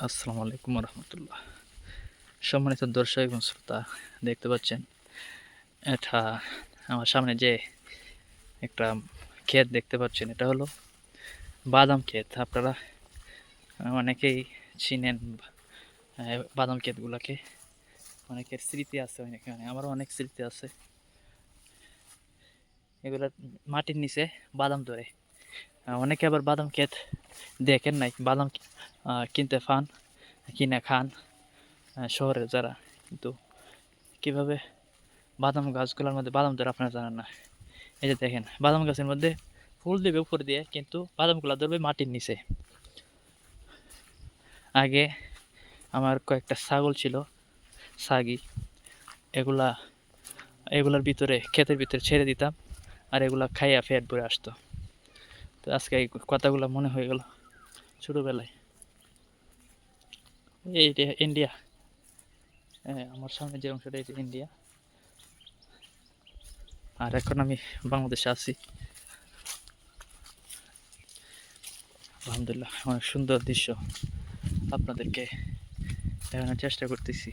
আসসালামু আলাইকুম রহমতুল্লাহ। সম্মানিত দর্শক এবং শ্রোতা, দেখতে পাচ্ছেন এটা আমার সামনে যে একটা ক্ষেত দেখতে পাচ্ছেন, এটা হলো বাদাম ক্ষেত। আপনারা অনেকেই চিনেন বাদাম ক্ষেতগুলোকে। অনেকের স্মৃতি আছে, অনেকে আমারও অনেক স্মৃতি আছে। এগুলা মাটির নিচে বাদাম ধরে। অনেকে আবার বাদাম ক্ষেত দেখেন নাই, বাদাম কিনতে কিনে খান শহরে যারা, কিন্তু কিভাবে বাদাম গাছগুলোর মধ্যে বাদাম ধরে আপনারা জানেন না। এই যে দেখেন, বাদাম গাছের মধ্যে ফুল দেবে উপর দিয়ে, কিন্তু বাদামগুলো ধরবে মাটির নিচে। আগে আমার কয়েকটা ছাগল ছিল, ছাগি। এগুলা এগুলার ভিতরে, ক্ষেতের ভিতরে ছেড়ে দিতাম, আর এগুলা খাইয়া পেট ভরে আসতো। তো আজকে এই কথাগুলো মনে হয়ে গেল ছোটোবেলায়। এইটা ইন্ডিয়া। হ্যাঁ, আমার সামনে যে অংশটা, এটা ইন্ডিয়া। আর এখন আমি বাংলাদেশে আছি। আলহামদুলিল্লাহ, অনেক সুন্দর দৃশ্য আপনাদেরকে দেখানোর চেষ্টা করতেছি।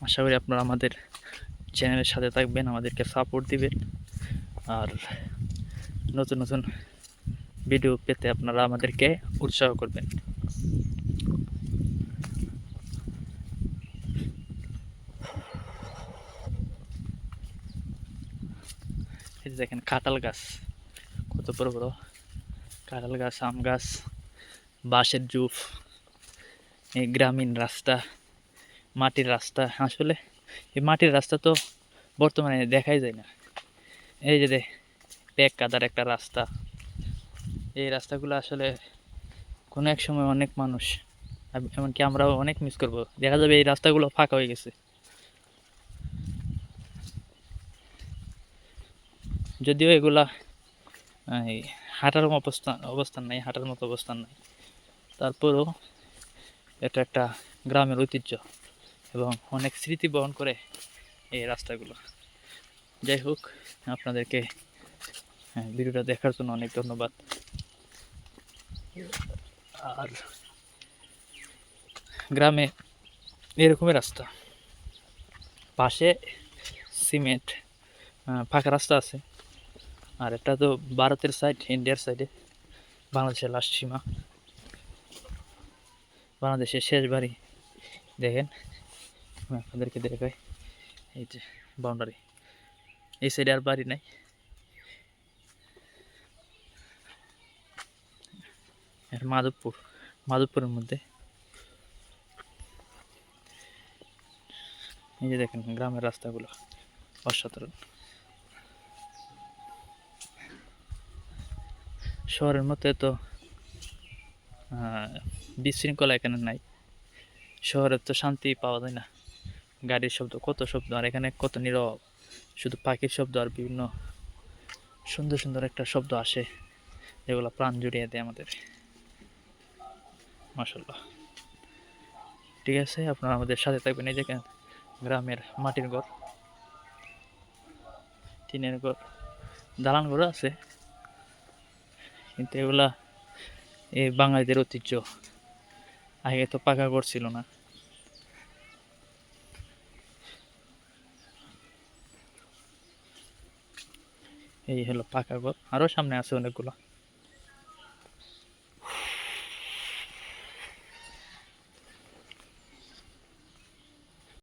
আশা করি আপনারা আমাদের চ্যানেলের সাথে থাকবেন, আমাদেরকে সাপোর্ট দিবেন, আর নতুন নতুন ভিডিও পেতে আপনারা আমাদেরকে উৎসাহ করবেন। এই যে দেখেন কাঁঠাল গাছ, কত বড় বড় কাঁঠাল গাছ, আম গাছ, বাঁশের জুপ, এই গ্রামীণ রাস্তা, মাটির রাস্তা। আসলে এই মাটির রাস্তা তো বর্তমানে দেখাই যায় না। এই যে পেক কাদার একটা রাস্তা। এই রাস্তাগুলো আসলে কোনো এক সময় অনেক মানুষ, এমনকি আমরাও অনেক মিস করবো। দেখা যাবে এই রাস্তাগুলো ফাঁকা হয়ে গেছে, যদিও এগুলা এই হাঁটার অবস্থান নাই, হাঁটার মতো অবস্থান নাই। তারপরেও এটা একটা গ্রামের ঐতিহ্য এবং অনেক স্মৃতি বহন করে এই রাস্তাগুলো। যাই হোক, আপনাদেরকে ভিডিওটা দেখার জন্য অনেক ধন্যবাদ। আর গ্রামে এরকমই রাস্তা, পাশে সিমেন্ট, ফাঁকা রাস্তা আছে। আর এটা তো ভারতের সাইড, ইন্ডিয়ার সাইডে, বাংলাদেশের লাস্ট সীমা, বাংলাদেশের শেষ বাড়ি। দেখেন, আমি আপনাদেরকে দেখাই, এই যে বাউন্ডারি, এই সাইডে আর বাড়ি নাই। মাধবপুরের মধ্যে। এই যে দেখেন গ্রামের রাস্তাগুলো অসাধারণ। শহরের মধ্যে তো বিশৃঙ্খলা এখানে নাই। শহরে তো শান্তি পাওয়া যায় না, গাড়ির শব্দ, কত শব্দ। আর এখানে কত নীরব, শুধু পাখির শব্দ আর বিভিন্ন সুন্দর সুন্দর একটা শব্দ আসে, যেগুলো প্রাণ জুড়িয়ে দেয় আমাদের। মাশাল্লাহ। ঠিক আছে, আপনারা আমাদের সাথে থাকবেন। এই দেখেন গ্রামের মাটির ঘর, টিনের ঘর, দালান ঘরও আছে, কিন্তু এগুলা এই বাঙালিদের ঐতিহ্য। আগে তো পাকা ঘর ছিল না। এই হলো পাকা ঘর, আরও সামনে আছে অনেকগুলো।